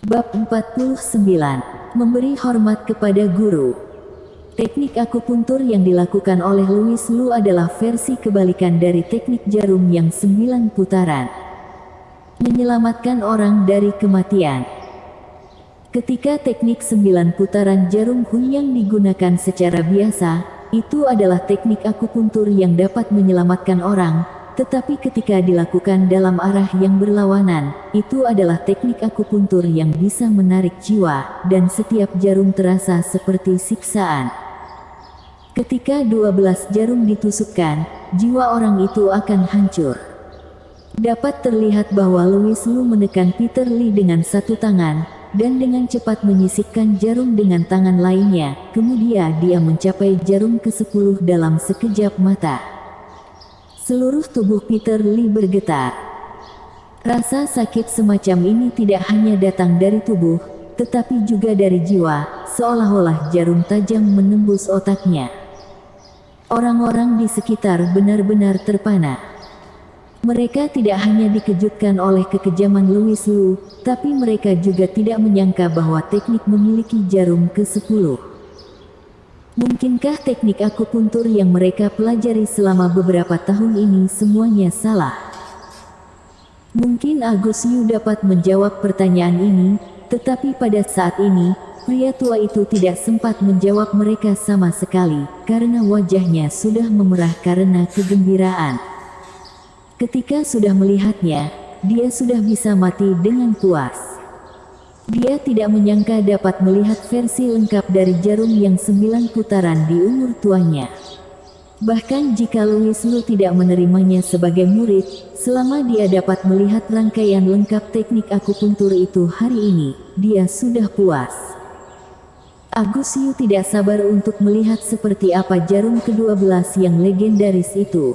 Bab 49. Memberi hormat kepada guru. Teknik akupuntur yang dilakukan oleh Louis Lu adalah versi kebalikan dari teknik jarum yang 9 putaran. Menyelamatkan orang dari kematian. Ketika teknik 9 putaran jarum Hunyang digunakan secara biasa, itu adalah teknik akupuntur yang dapat menyelamatkan orang. Tetapi ketika dilakukan dalam arah yang berlawanan, itu adalah teknik akupuntur yang bisa menarik jiwa, dan setiap jarum terasa seperti siksaan. Ketika 12 jarum ditusukkan, jiwa orang itu akan hancur. Dapat terlihat bahwa Louis Lu menekan Peter Lee dengan satu tangan, dan dengan cepat menyisipkan jarum dengan tangan lainnya, kemudian dia mencapai jarum ke-10 dalam sekejap mata. Seluruh tubuh Peter Lee bergetar. Rasa sakit semacam ini tidak hanya datang dari tubuh, tetapi juga dari jiwa, seolah-olah jarum tajam menembus otaknya. Orang-orang di sekitar benar-benar terpana. Mereka tidak hanya dikejutkan oleh kekejaman Louis Lu, tapi mereka juga tidak menyangka bahwa teknik memiliki jarum ke-10. Mungkinkah teknik akupuntur yang mereka pelajari selama beberapa tahun ini semuanya salah? Mungkin Agus Yu dapat menjawab pertanyaan ini, tetapi pada saat ini, pria tua itu tidak sempat menjawab mereka sama sekali, karena wajahnya sudah memerah karena kegembiraan. Ketika sudah melihatnya, dia sudah bisa mati dengan puas. Dia tidak menyangka dapat melihat versi lengkap dari jarum yang 9 putaran di umur tuanya. Bahkan jika Louis Lu tidak menerimanya sebagai murid, selama dia dapat melihat rangkaian lengkap teknik akupuntur itu hari ini, dia sudah puas. Agus Yu tidak sabar untuk melihat seperti apa jarum ke-12 yang legendaris itu.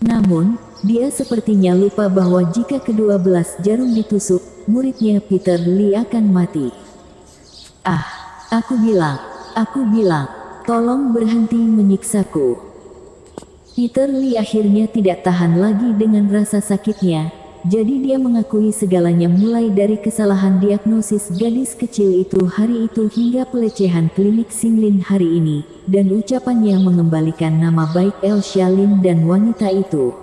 Namun, dia sepertinya lupa bahwa jika ke-12 jarum ditusuk, muridnya Peter Lee akan mati. Aku bilang, tolong berhenti menyiksaku. Peter Lee akhirnya tidak tahan lagi dengan rasa sakitnya, jadi dia mengakui segalanya mulai dari kesalahan diagnosis gadis kecil itu hari itu hingga pelecehan klinik Xinglin hari ini, dan ucapannya mengembalikan nama baik Elsia Lin dan wanita itu.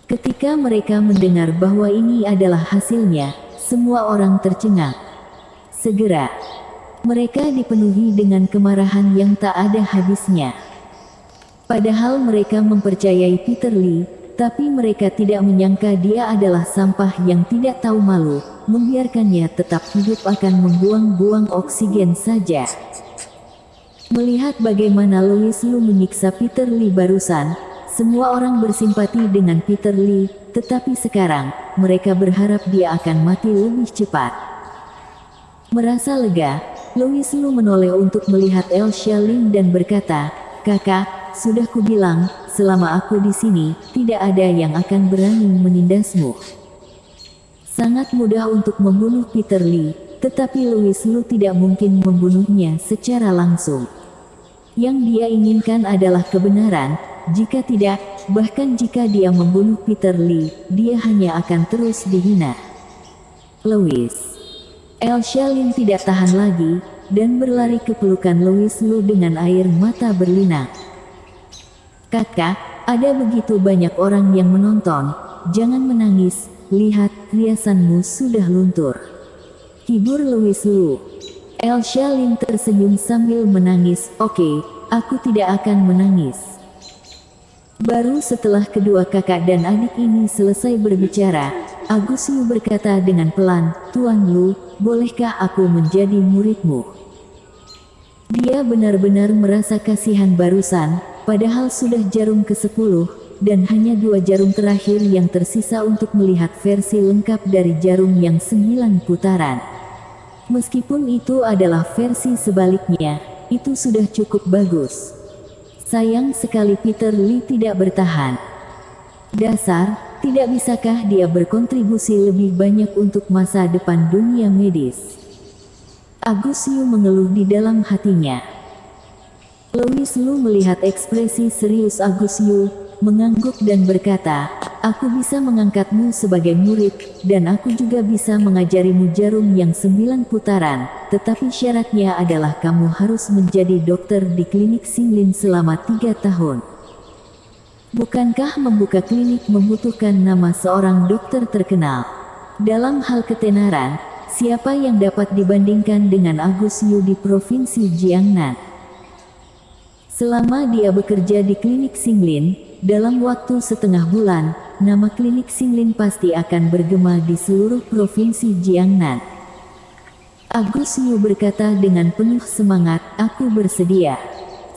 Ketika mereka mendengar bahwa ini adalah hasilnya, semua orang tercengang. Segera, mereka dipenuhi dengan kemarahan yang tak ada habisnya. Padahal mereka mempercayai Peter Lee, tapi mereka tidak menyangka dia adalah sampah yang tidak tahu malu, membiarkannya tetap hidup akan membuang-buang oksigen saja. Melihat bagaimana Louis Lu menyiksa Peter Lee barusan, semua orang bersimpati dengan Peter Lee, tetapi sekarang, mereka berharap dia akan mati lebih cepat. Merasa lega, Louis Lu menoleh untuk melihat Elsia Lin dan berkata, "Kakak, sudah kubilang, selama aku di sini, tidak ada yang akan berani menindasmu." Sangat mudah untuk membunuh Peter Lee, tetapi Louis Lu tidak mungkin membunuhnya secara langsung. Yang dia inginkan adalah kebenaran. Jika tidak, bahkan jika dia membunuh Peter Lee, dia hanya akan terus dihina. Louis. Elsia Lin tidak tahan lagi, dan berlari ke pelukan Louis Lu dengan air mata berlinang. "Kakak, ada begitu banyak orang yang menonton, jangan menangis, lihat, riasanmu sudah luntur," hibur Louis Lu. Elsia Lin tersenyum sambil menangis. "Oke, aku tidak akan menangis." Baru setelah kedua kakak dan adik ini selesai berbicara, Agus Yu berkata dengan pelan, "Tuan Lu, bolehkah aku menjadi muridmu?" Dia benar-benar merasa kasihan barusan, padahal sudah jarum ke-10, dan hanya 2 jarum terakhir yang tersisa untuk melihat versi lengkap dari jarum yang 9 putaran. Meskipun itu adalah versi sebaliknya, itu sudah cukup bagus. Sayang sekali Peter Lee tidak bertahan. Dasar, tidak bisakah dia berkontribusi lebih banyak untuk masa depan dunia medis? Agus Yu mengeluh di dalam hatinya. Louis Lu melihat ekspresi serius Agus Yu, mengangguk dan berkata, Aku bisa mengangkatmu sebagai murid, dan aku juga bisa mengajarimu jarum yang 9 putaran, tetapi syaratnya adalah kamu harus menjadi dokter di klinik Xinglin selama 3 tahun. Bukankah membuka klinik membutuhkan nama seorang dokter terkenal? Dalam hal ketenaran, siapa yang dapat dibandingkan dengan Agus Yu di Provinsi Jiangnan? Selama dia bekerja di klinik Xinglin, dalam waktu setengah bulan, nama klinik Xinglin pasti akan bergema di seluruh provinsi Jiangnan. Agus Yu berkata dengan penuh semangat, aku bersedia.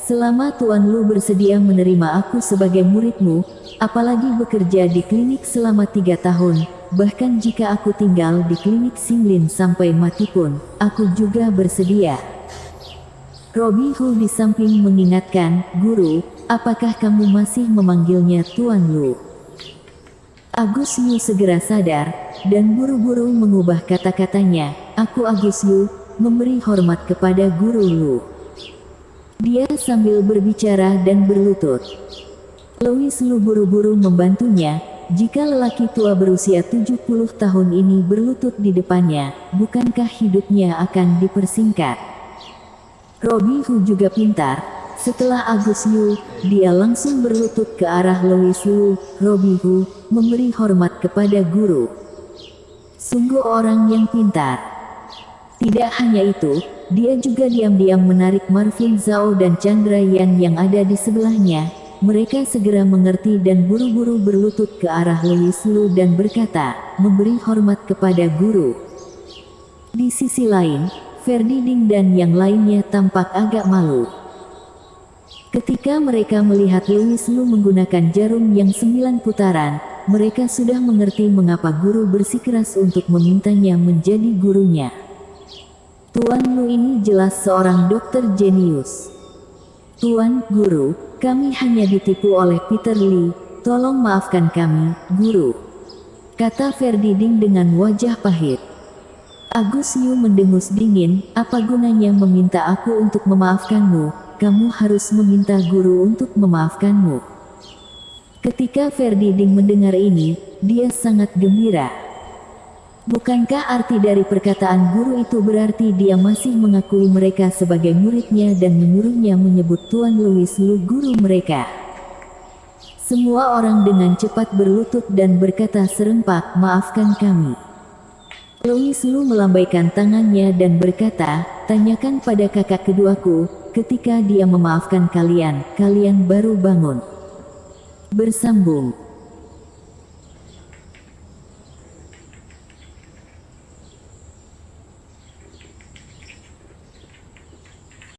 Selama Tuan Lu bersedia menerima aku sebagai muridmu, apalagi bekerja di klinik selama 3 tahun, bahkan jika aku tinggal di klinik Xinglin sampai mati pun, aku juga bersedia. Robi Hu di samping mengingatkan, Guru, apakah kamu masih memanggilnya Tuan Lu? Agus Yu segera sadar, dan buru-buru mengubah kata-katanya, aku Agus Yu, memberi hormat kepada Guru Lu. Dia sambil berbicara dan berlutut. Louis Lu buru-buru membantunya, jika lelaki tua berusia 70 tahun ini berlutut di depannya, bukankah hidupnya akan dipersingkat? Robi Hu juga pintar. Setelah Agus Yu, dia langsung berlutut ke arah Louis Lu. Robi Hu memberi hormat kepada guru. Sungguh orang yang pintar. Tidak hanya itu, dia juga diam-diam menarik Marvin Zhao dan Chandra Yan yang ada di sebelahnya. Mereka segera mengerti dan buru-buru berlutut ke arah Louis Lu dan berkata, memberi hormat kepada guru. Di sisi lain, Ferdi Ding dan yang lainnya tampak agak malu. Ketika mereka melihat Louis Lu menggunakan jarum yang 9 putaran, mereka sudah mengerti mengapa guru bersikeras untuk memintanya menjadi gurunya. Tuan Lu ini jelas seorang dokter jenius. Tuan Guru, kami hanya ditipu oleh Peter Li, tolong maafkan kami, Guru, kata Ferdi Ding dengan wajah pahit. Agus Yu mendengus dingin, apa gunanya meminta aku untuk memaafkanmu, kamu harus meminta guru untuk memaafkanmu. Ketika Ferdi Ding mendengar ini, dia sangat gembira. Bukankah arti dari perkataan guru itu berarti dia masih mengakui mereka sebagai muridnya dan menyuruhnya menyebut Tuan Louis Lu guru mereka? Semua orang dengan cepat berlutut dan berkata serempak, maafkan kami. Louis Lu melambaikan tangannya dan berkata, tanyakan pada kakak keduaku, ketika dia memaafkan kalian, kalian baru bangun. Bersambung.